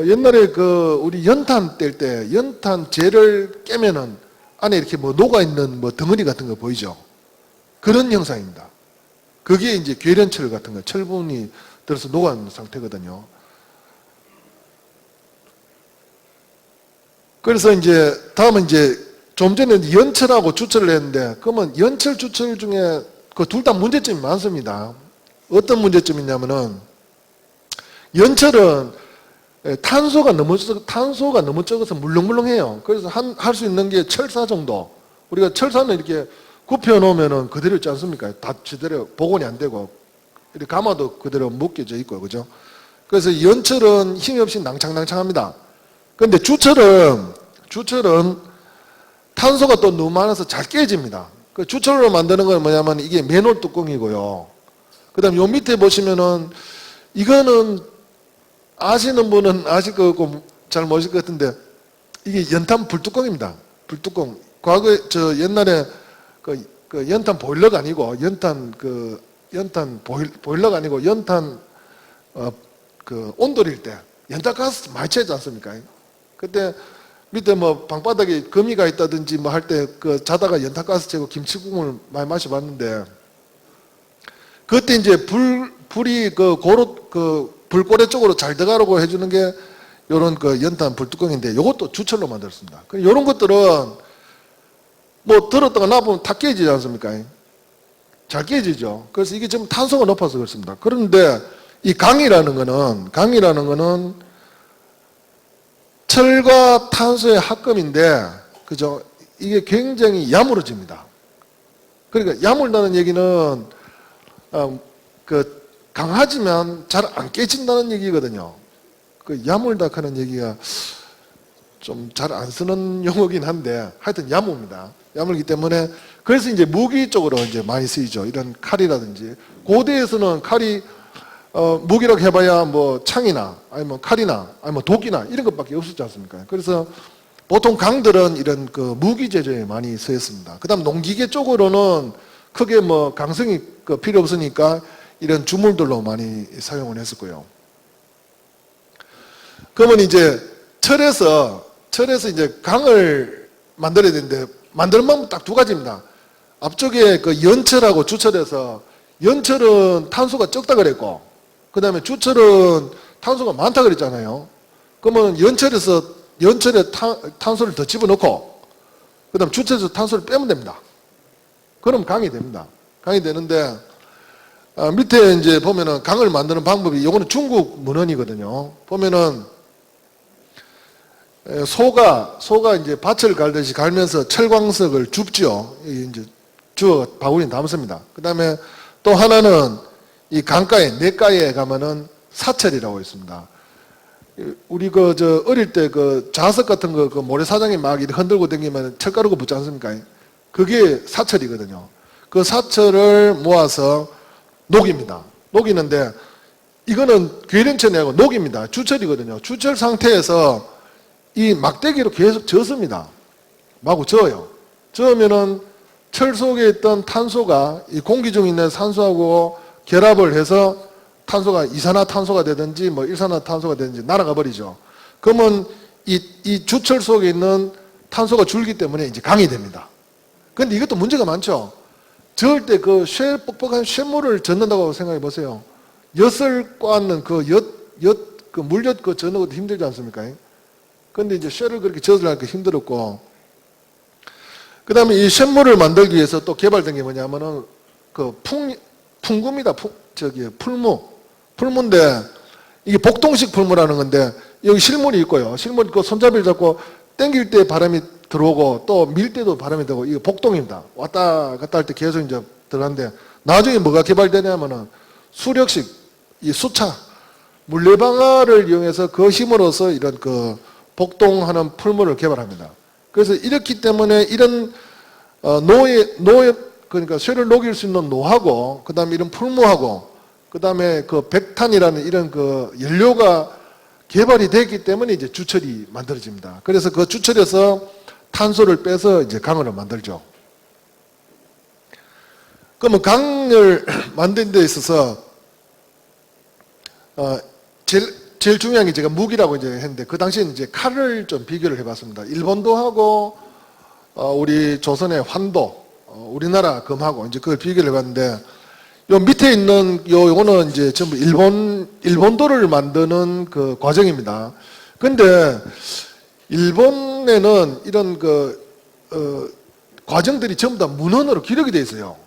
옛날에 우리 연탄 뗄 때 연탄 재를 깨면은 안에 이렇게 뭐 녹아있는 뭐 덩어리 같은 거 보이죠? 그런 형상입니다. 그게 이제 괴련철 같은 거, 철분이 들어서 녹아있는 상태거든요. 그래서 이제 다음은 이제 좀 전에 연철하고 주철을 했는데, 그러면 연철, 주철 중에 둘 다 문제점이 많습니다. 어떤 문제점이냐면은, 연철은 탄소가 너무 적어서 물렁물렁해요. 그래서 할 수 있는 게 철사 정도. 우리가 철사는 이렇게 굽혀 놓으면은 그대로 있지 않습니까? 다 제대로 복원이 안 되고, 이렇게 감아도 그대로 묶여져 있고, 그죠? 그래서 연철은 힘이 없이 낭창낭창합니다. 근데 주철은 탄소가 또 너무 많아서 잘 깨집니다. 그 주철로 만드는 건 뭐냐면 이게 맨홀 뚜껑이고요. 그 다음 요 밑에 보시면은 이거는 아시는 분은 아실 것 같고 잘 모르실 것 같은데 이게 연탄 불뚜껑입니다. 불뚜껑. 과거에 저 옛날에 그 연탄 보일러가 아니고 연탄 보일러가 아니고 연탄 그 온돌일 때 연탄가스 많이 채지 않습니까? 그때 밑에 뭐 방바닥에 거미가 있다든지 뭐 할 때 그 자다가 연탄가스 채고 김치국물 많이 마셔봤는데 그때 이제 불이 불고래 쪽으로 잘 들어가라고 해주는 게 요런 그 연탄 불뚜껑인데 요것도 주철로 만들었습니다. 요런 것들은 뭐 들었다가 놔보면 다 깨지지 않습니까? 잘 깨지죠. 그래서 이게 좀 탄소가 높아서 그렇습니다. 그런데 이 강이라는 거는 철과 탄소의 합금인데, 그죠? 이게 굉장히 야물어집니다. 그러니까 야물다는 얘기는, 강하지만 잘 안 깨진다는 얘기거든요. 그 야물다 하는 얘기가 좀 잘 안 쓰는 용어긴 한데, 하여튼 야무입니다. 야물기 때문에, 그래서 이제 무기 쪽으로 이제 많이 쓰이죠. 이런 칼이라든지. 고대에서는 칼이 무기라고 해봐야 뭐 창이나 아니면 칼이나 아니면 도끼나 이런 것밖에 없었지 않습니까? 그래서 보통 강들은 이런 그 무기 제조에 많이 쓰였습니다. 그 다음 농기계 쪽으로는 크게 뭐 강성이 필요 없으니까 이런 주물들로 많이 사용을 했었고요. 그러면 이제 철에서 이제 강을 만들어야 되는데 만드는 방법 딱 두 가지입니다. 앞쪽에 그 연철하고 주철에서 연철은 탄소가 적다 그랬고 그 다음에 주철은 탄소가 많다 그랬잖아요. 그러면 연철에 탄소를 더 집어넣고 그 다음 주철에서 탄소를 빼면 됩니다. 그럼 강이 됩니다. 강이 되는데 밑에 이제 보면은 강을 만드는 방법이 요거는 중국 문헌이거든요. 보면은 소가 이제 밭을 갈듯이 갈면서 철광석을 줍죠. 이제 주어 바구니에 담습니다. 그 다음에 또 하나는 이 강가에, 냇가에 가면은 사철이라고 있습니다. 우리 어릴 때 자석 같은 거 모래사장에 막 이렇게 흔들고 다니면 철가루가 붙지 않습니까? 그게 사철이거든요. 그 사철을 모아서 녹입니다. 녹이는데 이거는 괴련철이 아니고 녹입니다. 주철이거든요. 주철 상태에서 이 막대기로 계속 저습니다. 마구 저어요. 저으면은 철 속에 있던 탄소가 이 공기 중에 있는 산소하고 결합을 해서 탄소가 이산화탄소가 되든지 뭐 일산화탄소가 되든지 날아가 버리죠. 그러면 이 주철 속에 있는 탄소가 줄기 때문에 이제 강이 됩니다. 그런데 이것도 문제가 많죠. 저을 때 뻑뻑한 쇳물을 젓는다고 생각해 보세요. 엿을 꽈는 물엿 젓는 것도 힘들지 않습니까? 그런데 이제 쇠를 그렇게 젓으려니까 힘들었고, 그 다음에 이 쇳물을 만들기 위해서 또 개발된 게 뭐냐면은 풍구입니다. 풀무인데 이게 복동식 풀무라는 건데 여기 실물이 있고요. 실물이 있고 손잡이를 잡고 당길 때 바람이 들어오고 또 밀 때도 바람이 들어오고 이거 복동입니다. 왔다 갔다 할 때 계속 이제 들어가는데 나중에 뭐가 개발되냐면은 수력식 이 수차 물레방아를 이용해서 그 힘으로써 이런 복동하는 풀무를 개발합니다. 그래서 이렇기 때문에 이런 그러니까 쇠를 녹일 수 있는 노하고 그 다음에 이런 풀무하고 그 다음에 백탄이라는 이런 연료가 개발이 됐기 때문에 이제 주철이 만들어집니다. 그래서 그 주철에서 탄소를 빼서 이제 강을 만들죠. 그러면 강을 만드는 데 있어서 제일 중요한 게 제가 무기라고 이제 했는데 그 당시에는 이제 칼을 좀 비교를 해봤습니다. 일본도하고 우리 조선의 환도, 우리나라 금하고 이제 그걸 비교를 해봤는데 요 밑에 있는 요거는 이제 전부 일본도를 만드는 그 과정입니다. 근데 일본에는 이런 과정들이 전부 다 문헌으로 기록이 되어 있어요.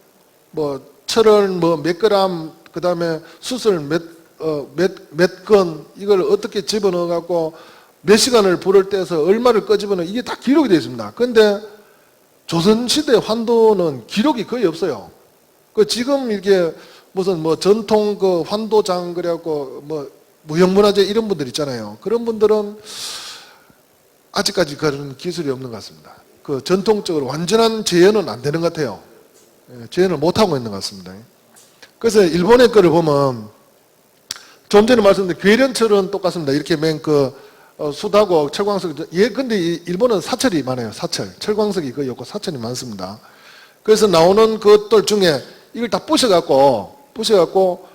뭐 철을 몇 그램, 그 다음에 숯을 몇 건, 이걸 어떻게 집어넣어 갖고 몇 시간을 불을 떼서 얼마를 끄집어넣어, 이게 다 기록이 되어 있습니다. 근데 조선시대 환도는 기록이 거의 없어요. 지금 이렇게 무슨 전통 환도장 그래갖고 무형문화재 이런 분들 있잖아요. 그런 분들은 아직까지 그런 기술이 없는 것 같습니다. 그 전통적으로 완전한 재현은 안 되는 것 같아요. 재현을 못하고 있는 것 같습니다. 그래서 일본의 거를 보면 좀 전에 말씀드린 괴련철은 똑같습니다. 이렇게 맨 숯하고 철광석. 근데 일본은 사철이 많아요. 사철. 철광석이 거의 없고 사철이 많습니다. 그래서 나오는 것들 중에 이걸 다 부셔갖고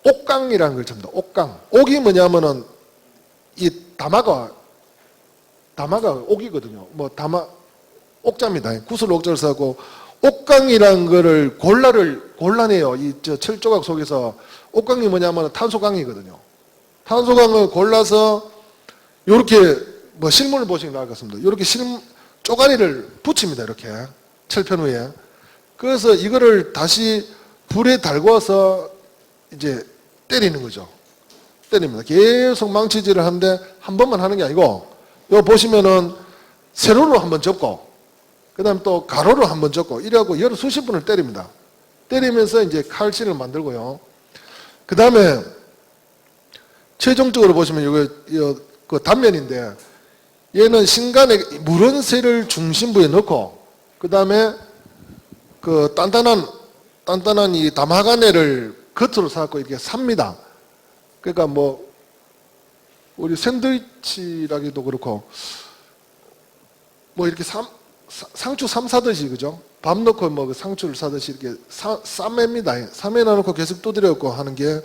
옥강이라는 걸 칩니다. 옥강. 옥이 뭐냐면은 이 다마가 옥이거든요. 옥자입니다. 구슬 옥자를 써고 옥강이라는 거를 골라내요. 이 철조각 속에서. 옥강이 뭐냐면 탄소강이거든요. 탄소강을 골라서 요렇게 실물을 보시면 나을 것 같습니다. 요렇게 쪼가리를 붙입니다. 이렇게 철편 위에. 그래서 이거를 다시 불에 달궈서 이제 때리는 거죠. 때립니다. 계속 망치질을 하는데 한 번만 하는 게 아니고 요 보시면은 세로로 한번 접고 그 다음에 또 가로로 한번 접고 이래갖고 여러 수십 번을 때립니다. 때리면서 이제 칼실을 만들고요. 그 다음에 최종적으로 보시면 이거 그 단면인데 얘는 신간의 물원쇠를 중심부에 넣고 그 다음에 그 단단한 이 다마가네를 겉으로 사갖고 이렇게 삽니다. 그러니까 우리 샌드위치라기도 그렇고 이렇게 상추 삶 사듯이 그죠? 밥 넣고 그 상추를 사듯이 이렇게 싸맵니다. 싸매 놔놓고 계속 두드려갖고 하는 게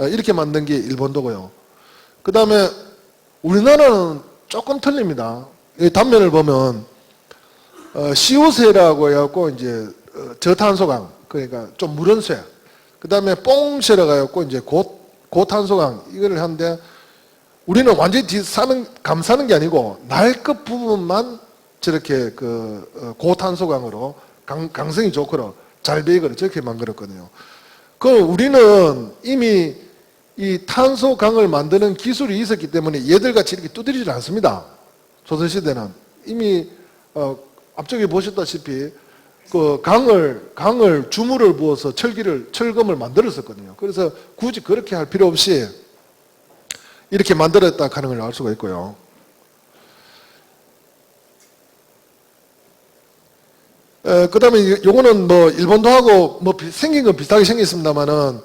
이렇게 만든 게 일본도고요. 그 다음에 우리나라는 조금 틀립니다. 이 단면을 보면 시오쇠라고 해갖고 이제 저탄소강 그러니까 좀 무른 쇠. 그 다음에 뽕쇠라고 해갖고 이제 고탄소강 이거를 하는데 우리는 완전히 감싸는 게 아니고 날 끝 부분만 저렇게 고탄소강으로 강성이 좋고로 잘 배이거나 저렇게 만들었거든요. 우리는 이미 이 탄소강을 만드는 기술이 있었기 때문에 얘들같이 이렇게 두드리지 않습니다. 조선시대는 이미 앞쪽에 보셨다시피 강을 주물을 부어서 철검을 만들었었거든요. 그래서 굳이 그렇게 할 필요 없이 이렇게 만들었다 하는 걸 알 수가 있고요. 그 다음에 요거는 일본도 하고 생긴 건 비슷하게 생겼습니다만은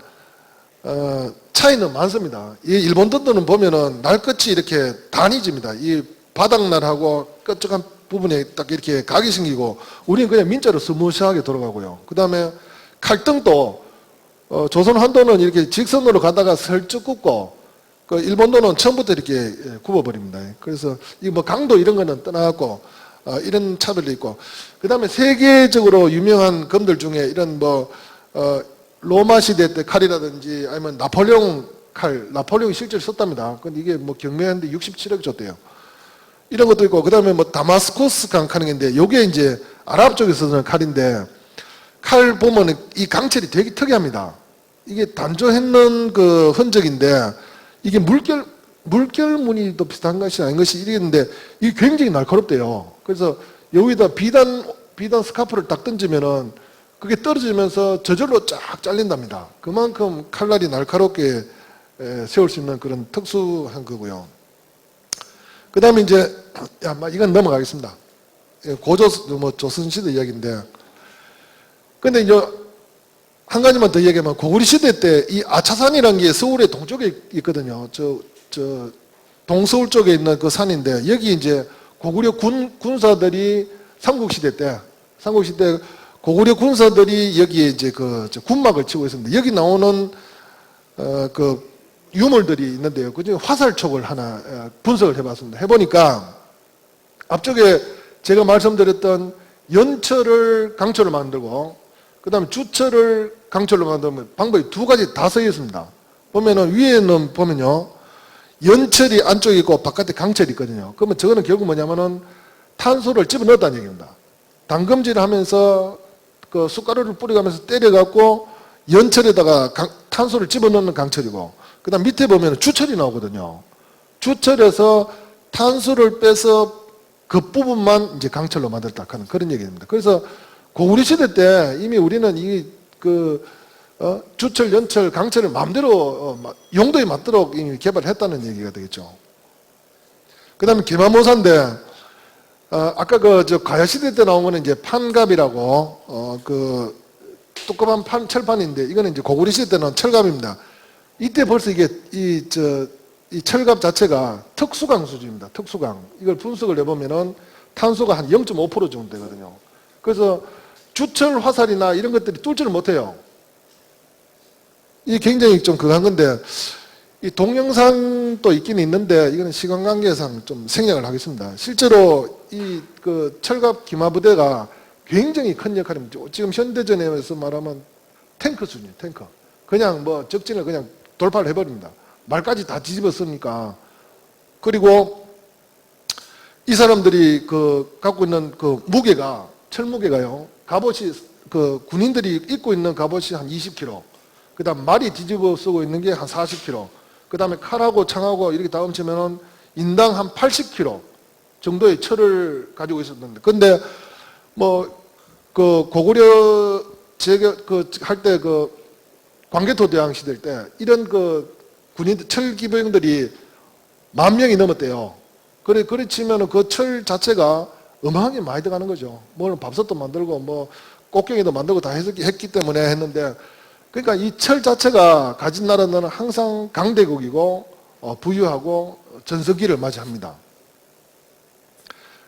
차이는 많습니다. 이 일본도는 보면은 날끝이 이렇게 단이집니다. 이 바닥날하고 뾰족한 부분에 딱 이렇게 각이 생기고 우리는 그냥 민자로 스무스하게 돌아가고요. 그 다음에 칼등도 조선 한도는 이렇게 직선으로 가다가 슬쩍 굽고 일본도는 처음부터 이렇게 굽어버립니다. 그래서 이 강도 이런 거는 떠나갖고 이런 차별도 있고 그 다음에 세계적으로 유명한 검들 중에 이런 로마 시대 때 칼이라든지 아니면 나폴레옹이 실제로 썼답니다. 근데 이게 경매하는데 67억 줬대요. 이런 것도 있고 그 다음에 다마스코스 강 칼인데 요게 이제 아랍 쪽에서 쓰는 칼인데 칼 보면 이 강철이 되게 특이합니다. 이게 단조했는 그 흔적인데 이게 물결 무늬도 비슷한 것이 아닌 것이 이랬는데 이게 굉장히 날카롭대요. 그래서 여기다 비단 스카프를 딱 던지면은 그게 떨어지면서 저절로 쫙 잘린답니다. 그만큼 칼날이 날카롭게 세울 수 있는 그런 특수한 거고요. 그 다음에 이제 이건 넘어가겠습니다. 조선시대 이야기인데 근데 이제 한 가지만 더 얘기하면 고구려 시대 때 이 아차산이라는 게 서울의 동쪽에 있거든요. 저 동서울 쪽에 있는 그 산인데 여기 이제 고구려 군사들이 삼국시대 때 고구려 군사들이 여기에 이제 군막을 치고 있습니다. 여기 나오는 유물들이 있는데요. 그 중에 화살촉을 하나 분석을 해봤습니다. 해보니까 앞쪽에 제가 말씀드렸던 연철을 강철로 만들고 그 다음에 주철을 강철로 만들면 방법이 두 가지 다 써 있습니다. 보면은 위에는 보면요. 연철이 안쪽에 있고 바깥에 강철이 있거든요. 그러면 저거는 결국 뭐냐면은 탄소를 집어넣었다는 얘기입니다. 담금질을 하면서 숟가루를 뿌려가면서 때려갖고 연철에다가 탄소를 집어넣는 강철이고 그 다음 밑에 보면 주철이 나오거든요. 주철에서 탄소를 빼서 그 부분만 이제 강철로 만들었다 하는 그런 얘기입니다. 그래서 고구려 시대 때 이미 우리는 주철, 연철, 강철을 마음대로 용도에 맞도록 이미 개발했다는 얘기가 되겠죠. 그 다음에 계마모사인데 아까 저 가야시대 때 나온 거는 이제 판갑이라고, 그 두꺼운 철판인데, 이거는 이제 고구려 시대 때 나온 철갑입니다. 이때 벌써 이게, 이 철갑 자체가 특수강 수준입니다. 특수강. 이걸 분석을 해보면은 탄소가 한 0.5% 정도 되거든요. 그래서 주철 화살이나 이런 것들이 뚫지를 못해요. 이게 굉장히 좀 그한 건데, 이 동영상도 있긴 있는데, 이거는 시간 관계상 좀 생략을 하겠습니다. 실제로 이 그 철갑 기마부대가 굉장히 큰 역할입니다. 지금 현대전에서 말하면 탱크 수준이에요, 탱크. 그냥 뭐 적진을 그냥 돌파를 해버립니다. 말까지 다 뒤집었으니까. 그리고 이 사람들이 그 갖고 있는 그 무게가, 철무게가요, 갑옷이, 그 군인들이 입고 있는 갑옷이 한 20kg. 그 다음 말이 뒤집어 쓰고 있는 게 한 40kg. 그 다음에 칼하고 창하고 이렇게 다 훔치면은 인당 한 80kg 정도의 철을 가지고 있었는데. 근데 뭐, 그 고구려 할 때 그 광개토 대왕 시대 때 이런 그 군인, 철 기병들이 10,000명이 넘었대요. 그래 치면은 그 철 자체가 어마하게 많이 들어가는 거죠. 뭐 밥솥도 만들고 뭐 꽃갱이도 만들고 다 했기 때문에 했는데, 그러니까 이 철 자체가 가진 나라는 항상 강대국이고 부유하고 전성기를 맞이합니다.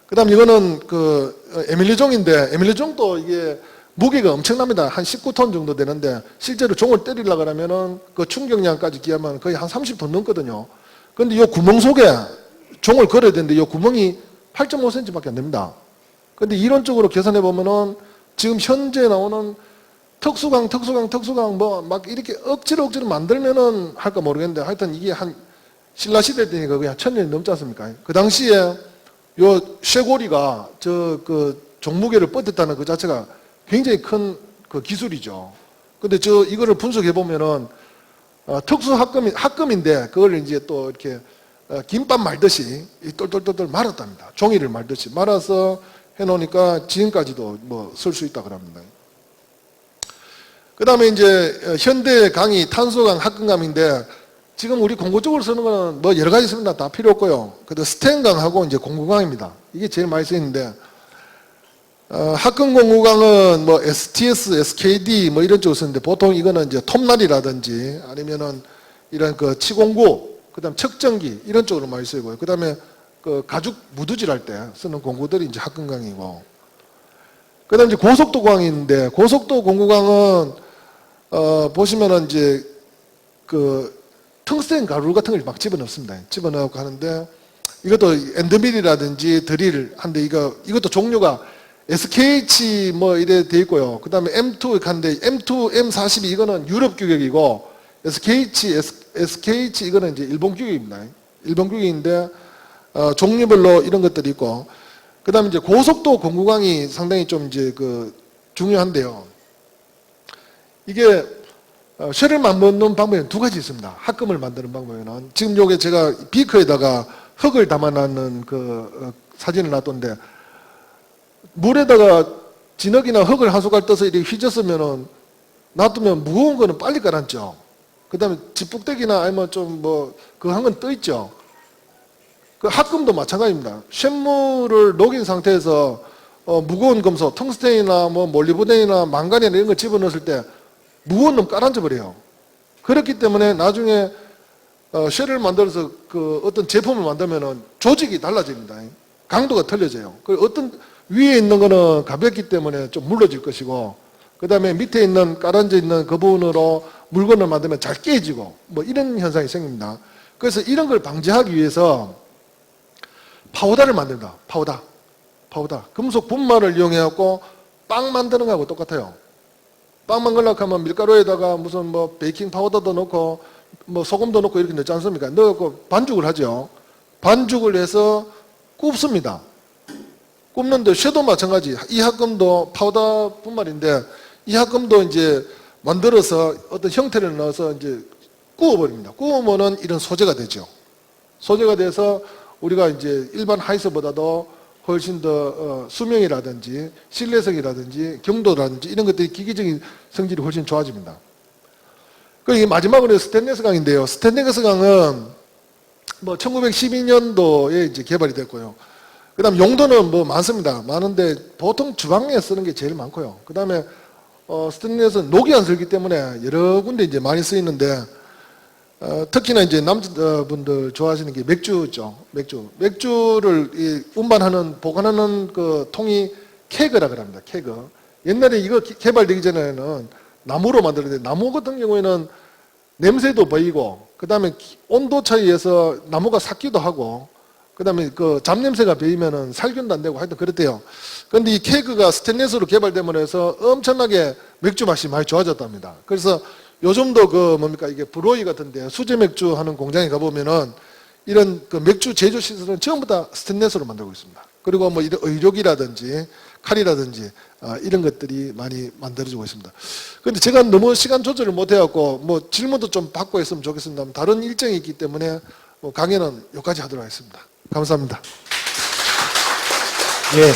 그 다음 이거는 그 에밀리종인데, 에밀리종도 이게 무게가 엄청납니다. 한 19톤 정도 되는데, 실제로 종을 때리려고 하면은 그 충격량까지 기하면 거의 한 30톤 넘거든요. 근데 이 구멍 속에 종을 걸어야 되는데 이 구멍이 8.5cm밖에 안 됩니다. 근데 이론적으로 계산해 보면은 지금 현재 나오는 특수강 뭐 막 이렇게 억지로 만들면은 할까 모르겠는데, 하여튼 이게 한 신라 시대 때니까 그냥 1000년이 넘지 않습니까? 그 당시에 요 쇠고리가 저 그 종무게를 뻗었다는 그 자체가 굉장히 큰 그 기술이죠. 근데 이거를 분석해 보면은 특수 합금인데 그걸 이제 또 이렇게 김밥 말듯이 똘똘똘똘 말았답니다. 종이를 말듯이 말아서 해놓으니까 지금까지도 뭐 쓸 수 있다 그럽니다. 그 다음에 이제 현대 강이 탄소강, 합금강인데, 지금 우리 공구적으로 쓰는 거는 뭐 여러 가지 있습니다. 다 필요 없고요. 그래도 스텐강하고 이제 공구강입니다. 이게 제일 많이 쓰이는데, 합금 공구강은 뭐 STS, SKD 뭐 이런 쪽을 쓰는데, 보통 이거는 이제 톱날이라든지 아니면은 이런 그 치공구, 그 다음 척전기 이런 쪽으로 많이 쓰이고요. 그 다음에 그 가죽 무드질 할 때 쓰는 공구들이 이제 합금강이고, 그 다음에 이제 고속도강이 있는데, 고속도 공구강은 보시면은 이제 그 텅스텐 가루 같은 걸 막 집어넣습니다. 집어넣고 하는데, 이것도 엔드밀이라든지 드릴 한데, 이것도 종류가 SKH 뭐 이래 돼 있고요. 그 다음에 M2 한데, M2, M42 이거는 유럽 규격이고, SKH 이거는 이제 일본 규격입니다. 일본 규격인데, 종류별로 이런 것들이 있고, 그 다음에 이제 고속도 공구강이 상당히 좀 이제 그 중요한데요. 이게 쇠를 만드는 방법에는 두 가지 있습니다. 합금을 만드는 방법에는, 지금 요게 제가 비커에다가 흙을 담아놨는 그 사진을 놔뒀는데, 물에다가 진흙이나 흙을 한 숟갈 떠서 이렇게 휘졌으면은 놔두면 무거운 거는 빨리 가라앉죠. 그 다음에 지푹대기나 아니면 좀 뭐 그 한 건 떠 있죠. 그 합금도 마찬가지입니다. 쇳물을 녹인 상태에서 무거운 금속, 텅스텐이나 뭐 몰리브덴이나 망간이나 이런 걸 집어넣었을 때 무거운 놈 깔아앉아 버려요. 그렇기 때문에 나중에 쉘을 만들어서 그 어떤 제품을 만들면은 조직이 달라집니다. 강도가 틀려져요. 그 어떤 위에 있는 거는 가볍기 때문에 좀 물러질 것이고, 그 다음에 밑에 있는 깔아앉아 있는 그 부분으로 물건을 만들면 잘 깨지고 뭐 이런 현상이 생깁니다. 그래서 이런 걸 방지하기 위해서 파우더를 만든다. 파우더. 금속 분말을 이용해갖고 빵 만드는 거하고 똑같아요. 빵 만들려고 하면 밀가루에다가 무슨 뭐 베이킹 파우더도 넣고 뭐 소금도 넣고 이렇게 넣지 않습니까? 넣고 반죽을 하죠. 반죽을 해서 굽습니다. 굽는데 쇠도 마찬가지. 이 합금도 파우더 분말인데, 이 합금도 이제 만들어서 어떤 형태를 넣어서 이제 구워버립니다. 구우면은 이런 소재가 되죠. 소재가 돼서 우리가 이제 일반 하이스보다도 훨씬 더 수명이라든지 신뢰성이라든지 경도라든지 이런 것들이 기계적인 성질이 훨씬 좋아집니다. 그리고 마지막으로 스테인리스 강인데요. 스테인리스 강은 뭐 1912년도에 이제 개발이 됐고요. 그다음 용도는 뭐 많습니다. 많은데 보통 주방에 쓰는 게 제일 많고요. 그다음에 스테인리스는 녹이 안 슬기 때문에 여러 군데 이제 많이 쓰이는데 특히나 이제 남자분들 좋아하시는 게 맥주죠. 맥주를 운반하는 보관하는 그 통이 케그라 그럽니다. 케그. 옛날에 이거 개발되기 전에는 나무로 만들었는데 나무 같은 경우에는 냄새도 보이고 그다음에 온도 차이에서 나무가 삭기도 하고 그다음에 그 잡냄새가 배이면은 살균도 안 되고 하여튼 그랬대요. 그런데 이 케이크가 스테인리스로 개발됨으로 해서 엄청나게 맥주 맛이 많이 좋아졌답니다. 그래서 요즘도 그 뭡니까 이게 브로이 같은데 수제 맥주 하는 공장에 가보면은 이런 그 맥주 제조 시설은 전부 다 스테인리스로 만들고 있습니다. 그리고 뭐 이런 의족이라든지 칼이라든지 이런 것들이 많이 만들어지고 있습니다. 그런데 제가 너무 시간 조절을 못 해갖고 뭐 질문도 좀 받고 했으면 좋겠습니다. 다른 일정이 있기 때문에 뭐 강연은 여기까지 하도록 하겠습니다. 감사합니다. 예.